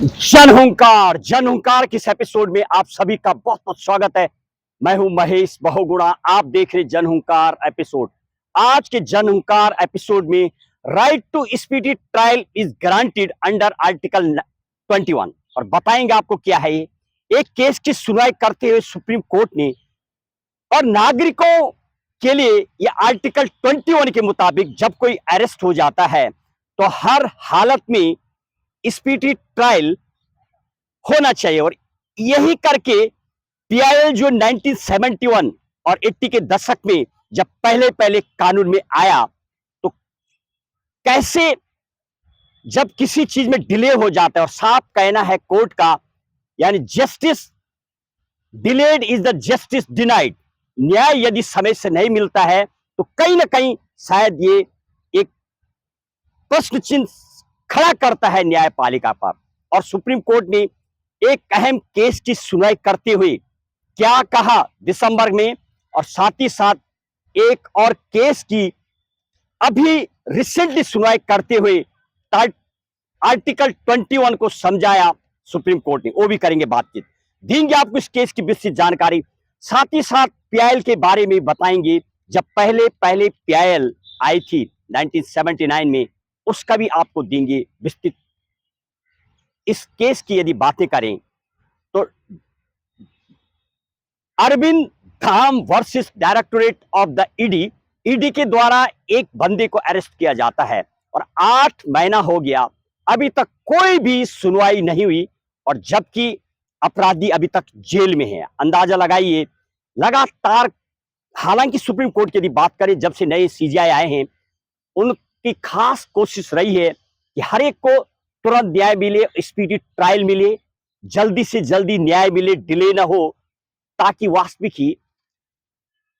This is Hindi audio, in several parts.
जन हुंकार किस एपिसोड में आप सभी का बहुत बहुत स्वागत है। मैं हूं महेश बहुगुणा, आप देख रहे जन हुंकार एपिसोड। आज के जन हुंकार एपिसोड में right to speedy trial is granted under article 21 और बताएंगे आपको क्या है ये। एक केस की सुनवाई करते हुए सुप्रीम कोर्ट ने और नागरिकों के लिए ये आर्टिकल 21 के मुताबिक जब कोई अरेस्ट हो जाता है तो हर हालत में स्पीडी ट्रायल होना चाहिए। और यही करके पीआईएल जो 1971 और 80 के दशक में जब पहले पहले कानून में आया तो कैसे जब किसी चीज में डिले हो जाता है, और साफ कहना है कोर्ट का, यानी justice delayed is the justice denied. न्याय यदि समय से नहीं मिलता है तो कहीं ना कहीं शायद ये एक प्रश्न चिन्ह खड़ा करता है न्यायपालिका पर। और सुप्रीम कोर्ट ने एक अहम केस की सुनवाई करते हुए क्या कहा दिसंबर में, और साथ ही साथ एक और केस की अभी रिसेंटली सुनवाई करते हुए आर्टिकल 21 को समझाया सुप्रीम कोर्ट ने, वो भी करेंगे बातचीत। देंगे आपको इस केस की विस्तृत जानकारी, साथ ही साथ पीआईएल के बारे में बताएंगे। जब पहले पहले पीआईएल आई थी 1979 में, उसका भी आपको देंगे विस्तृत। इस केस की यदि बातें करें तो Arvind Dham versus directorate of the ED के द्वारा एक बंदे को अरेस्ट किया जाता है और 8 महीना हो गया, अभी तक कोई भी सुनवाई नहीं हुई, और जबकि अपराधी अभी तक जेल में है। अंदाजा लगाइए, लगातार, हालांकि सुप्रीम कोर्ट की यदि बात करें जब से नए सीजीआई आए हैं, उनकी खास कोशिश रही है कि हर एक को तुरंत न्याय मिले, स्पीडी ट्रायल मिले, जल्दी से जल्दी न्याय मिले, डिले ना हो, ताकि वास्तविक ही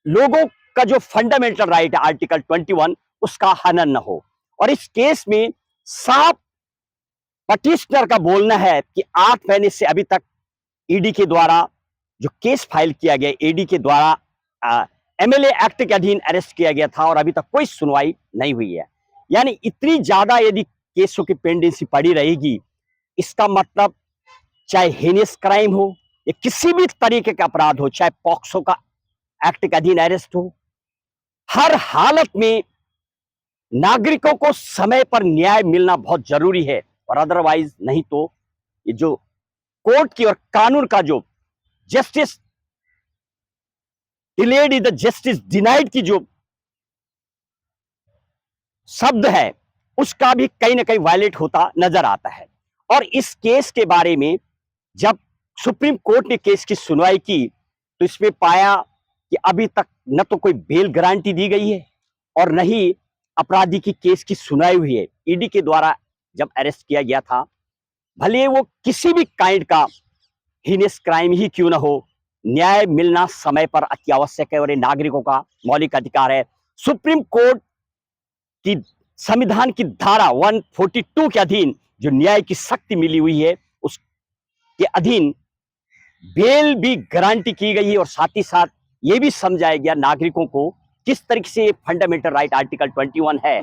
लोगों का जो फंडामेंटल राइट है आर्टिकल 21 उसका हनन न हो। और इस केस में साफ पटिशनर का बोलना है कि 8 महीने से अभी तक ईडी के द्वारा जो केस फाइल किया गया, ईडी के द्वारा एमएलए एक्ट के अधीन अरेस्ट किया गया था और अभी तक कोई सुनवाई नहीं हुई है। यानी इतनी ज्यादा यदि केसों की पेंडेंसी पड़ी रहेगी, इसका मतलब चाहे हेनियस क्राइम हो या किसी भी तरीके का अपराध हो, चाहे पॉक्सो का एक्ट के अधीन अरेस्ट हो, हर हालत में नागरिकों को समय पर न्याय मिलना बहुत जरूरी है। और अदरवाइज नहीं तो ये जो कोर्ट की और कानून का जो justice delayed is the justice denied की जो शब्द है, उसका भी कहीं ना कहीं वायलेट होता नजर आता है। और इस केस के बारे में जब सुप्रीम कोर्ट ने केस की सुनवाई की तो इसमें पाया कि अभी तक न तो कोई बेल गारंटी दी गई है और न ही अपराधी की केस की सुनवाई हुई है। ईडी के द्वारा जब अरेस्ट किया गया था, भले वो किसी भी काइंड का हीनियस क्राइम ही क्यों ना हो, न्याय मिलना समय पर अति आवश्यक है और ये नागरिकों का मौलिक अधिकार है। सुप्रीम कोर्ट की संविधान की धारा 142 के अधीन जो न्याय की शक्ति मिली हुई है, उसके अधीन बेल भी गारंटी की गई है। और साथ ही साथ ये भी समझाया गया नागरिकों को किस तरीके से फंडामेंटल राइट आर्टिकल 21 है,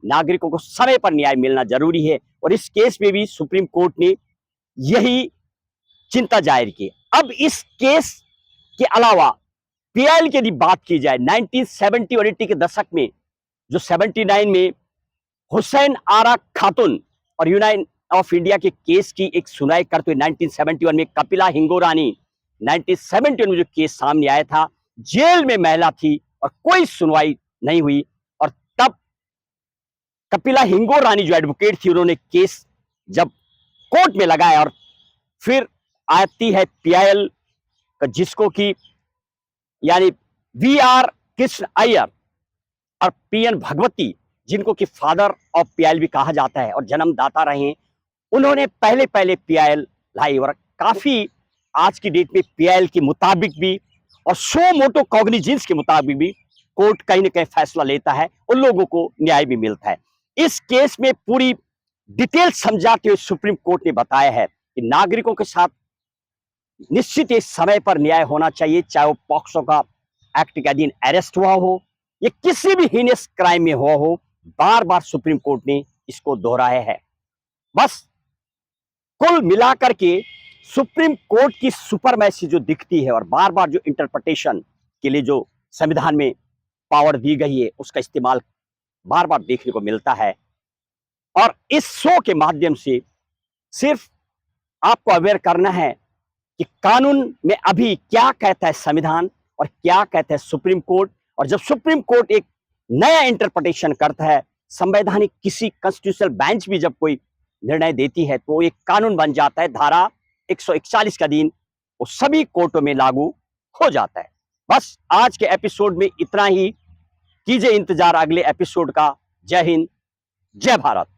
नागरिकों को समय पर न्याय मिलना जरूरी है। और इस केस में भी सुप्रीम कोर्ट ने यही चिंता जाहिर की। अब इस केस के अलावा पीआईएल की यदि बात की जाए, 1970 और 80 के दशक में जो 79 में हुसैन आरा खातून और यूनाइटेड ऑफ इंडिया के केस की एक सुनवाई करते हुए 1971 में कपिला हिंगोरानी, 1971 में जो केस सामने आया था, जेल में महिला थी और कोई सुनवाई नहीं हुई। और तब कपिला हिंगोरानी जो एडवोकेट थी, उन्होंने केस जब कोर्ट में लगाया और फिर आती है पीआईएल जिसको कि यानी वी आर कृष्ण अय्यर और पीएन भगवती, जिनको कि फादर ऑफ पीआईएल भी कहा जाता है और जन्मदाता रहे हैं, उन्होंने पहले पहले पीआईएल लाई। और काफी आज की डेट में पीआईएल के मुताबिक भी और सो मोटो कॉग्निजेंस के मुताबिक भी कोर्ट कहीं ना कहीं फैसला लेता है, उन लोगों को न्याय भी मिलता है। इस केस में पूरी डिटेल समझाते हुए सुप्रीम कोर्ट ने बताया है कि नागरिकों के साथ निश्चित एक समय पर न्याय होना चाहिए, चाहे वो पॉक्सो का एक्ट के अधीन अरेस्ट हुआ हो या किसी भी हीनियस क्राइम में हुआ हो। बार बार सुप्रीम कोर्ट ने इसको दोहराया है। बस कुल मिलाकर के सुप्रीम कोर्ट की सुपरमैसी जो दिखती है और बार बार जो इंटरप्रिटेशन के लिए जो संविधान में पावर दी गई है उसका इस्तेमाल बार बार देखने को मिलता है। और इस शो के माध्यम से सिर्फ आपको अवेयर करना है कि कानून में अभी क्या कहता है संविधान और क्या कहता है सुप्रीम कोर्ट। और जब सुप्रीम कोर्ट एक नया इंटरप्रिटेशन करता है, संवैधानिक किसी कॉन्स्टिट्यूशनल बेंच भी जब कोई निर्णय देती है तो एक कानून बन जाता है। धारा 141 का अधीन वो सभी कोर्टों में लागू हो जाता है। बस आज के एपिसोड में इतना ही। कीजिए इंतजार अगले एपिसोड का। जय हिंद, जय भारत।